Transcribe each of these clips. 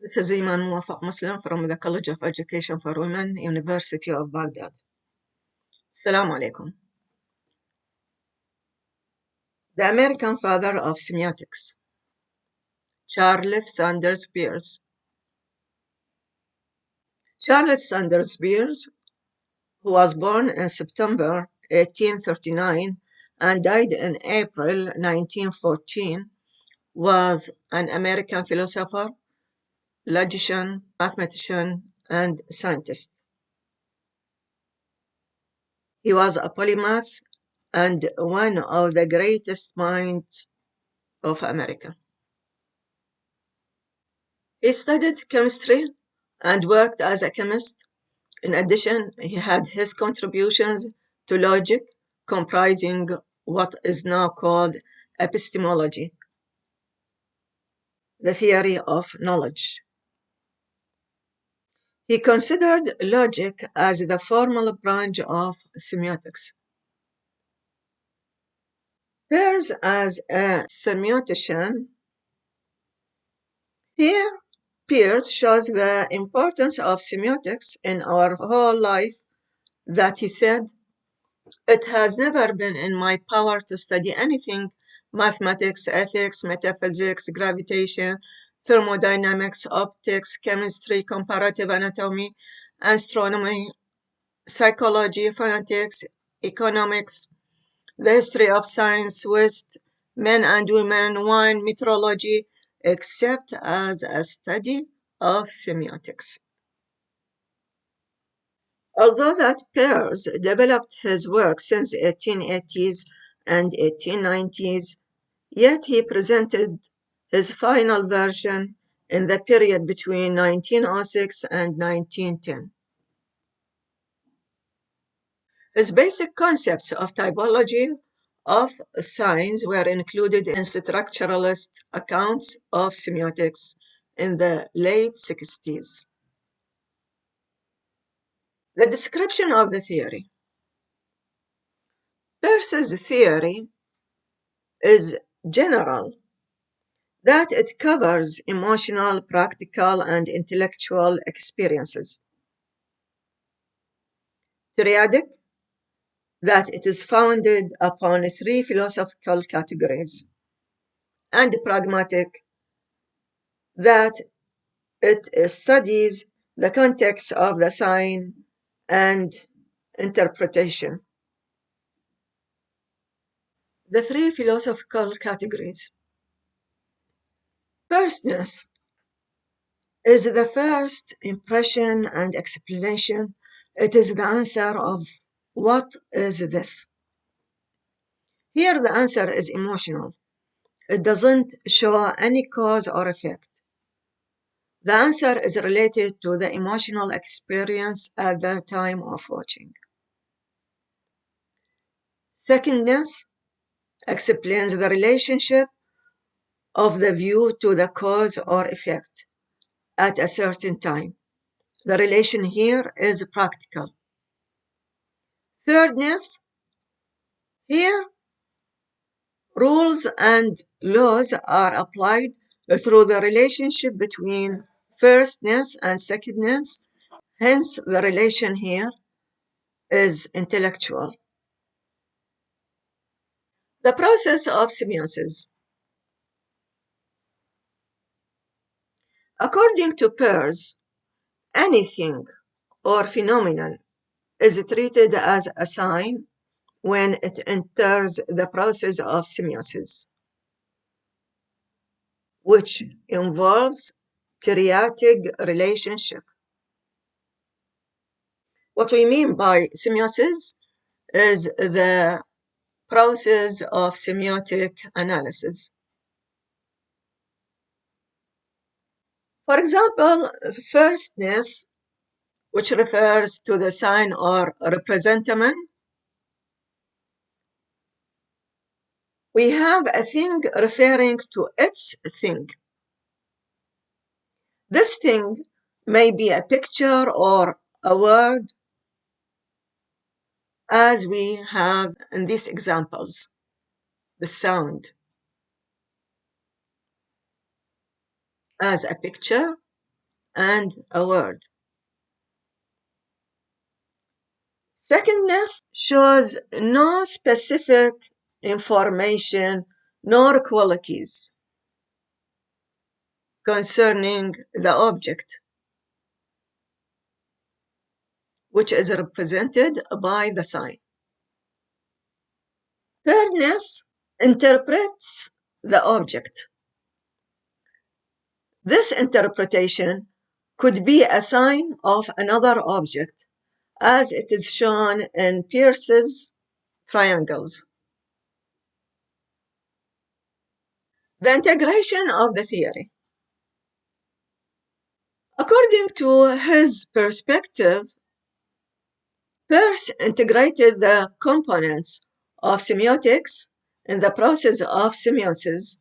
This is Iman Muwafaq Muslim from the College of Education for Women, University of Baghdad. Assalamu alaikum. The American father of semiotics, Charles Sanders Peirce. Charles Sanders Peirce, who was born in September 1839 and died in April 1914, was an American philosopher, logician, mathematician, and scientist. He was a polymath and one of the greatest minds of America. He studied chemistry and worked as a chemist. In addition, he had his contributions to logic, comprising what is now called epistemology, the theory of knowledge. He considered logic as the formal branch of semiotics. Peirce, as a semiotician, here Peirce shows the importance of semiotics in our whole life, that he said, "It has never been in my power to study anything: mathematics, ethics, metaphysics, gravitation, thermodynamics, optics, chemistry, comparative anatomy, astronomy, psychology, phonetics, economics, the history of science, West, men and women, wine, meteorology, except as a study of semiotics." Although that Peirce developed his work since the 1880s and 1890s, yet he presented his final version in the period between 1906 and 1910. His basic concepts of typology of signs were included in structuralist accounts of semiotics in the late 60s. The description of the theory. Peirce's theory is general, that it covers emotional, practical, and intellectual experiences. Periodic, that it is founded upon 3 philosophical categories. And pragmatic, that it studies the context of the sign and interpretation. The 3 philosophical categories. Firstness is the first impression and explanation. It is the answer of what is this? Here the answer is emotional. It doesn't show any cause or effect. The answer is related to the emotional experience at the time of watching. Secondness explains the relationship of the view to the cause or effect at a certain time. The relation here is practical. Thirdness, here rules and laws are applied through the relationship between firstness and secondness. Hence, the relation here is intellectual. The process of semiosis. According to Peirce, anything or phenomenon is treated as a sign when it enters the process of semiosis, which involves triadic relationship. What we mean by semiosis is the process of semiotic analysis. For example, firstness, which refers to the sign or representamen, we have a thing referring to its thing. This thing may be a picture or a word, as we have in these examples, the sound as a picture and a word. Secondness shows no specific information nor qualities concerning the object, which is represented by the sign. Thirdness interprets the object. This interpretation could be a sign of another object, as it is shown in Peirce's triangles. The integration of the theory. According to his perspective, Peirce integrated the components of semiotics in the process of semiosis.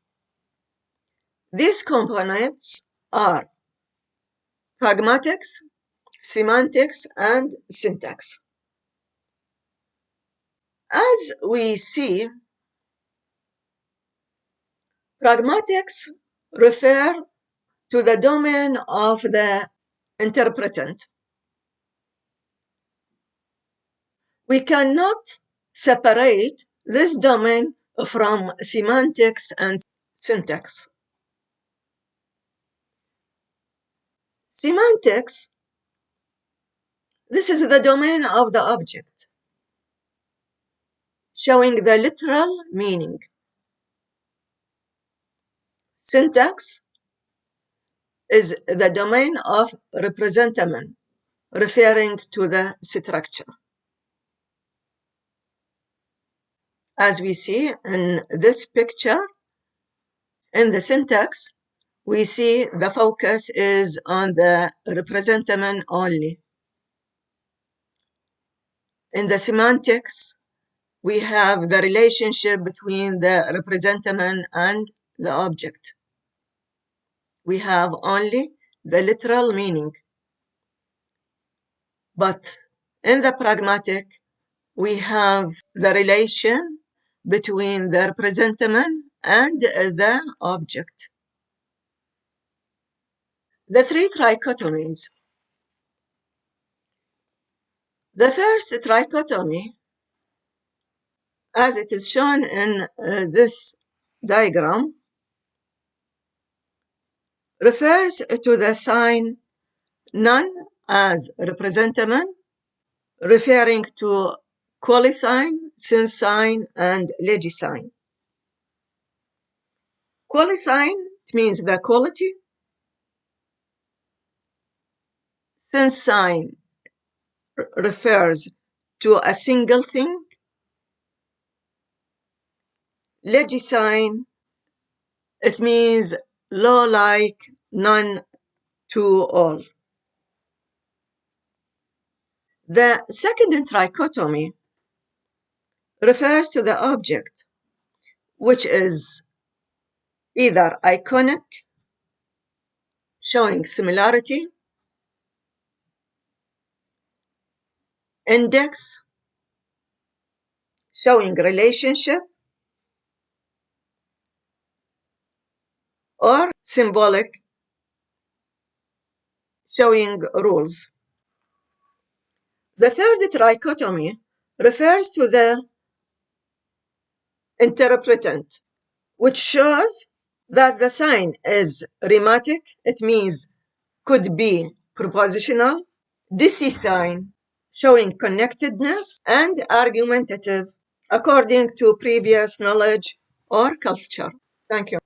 These components are pragmatics, semantics, and syntax. As we see, pragmatics refer to the domain of the interpretant. We cannot separate this domain from semantics and syntax. Semantics, this is the domain of the object, showing the literal meaning. Syntax is the domain of representamen, referring to the structure. As we see in this picture, in the syntax, we see the focus is on the representamen only. In the semantics, we have the relationship between the representamen and the object. We have only the literal meaning. But in the pragmatic, we have the relation between the representamen and the object. The three trichotomies. The first trichotomy, as it is shown in this diagram, refers to the sign none as representamen, referring to qualisign, sinsign, and legisign. Qualisign means the quality. Sinsign refers to a single thing. Legisign, it means law-like, none to all. The second trichotomy refers to the object, which is either iconic, showing similarity, index, showing relationship, or symbolic, showing rules. The third trichotomy refers to the interpretant, which shows that the sign is rhematic, it means could be propositional, decisine, showing connectedness, and argumentative, according to previous knowledge or culture. Thank you.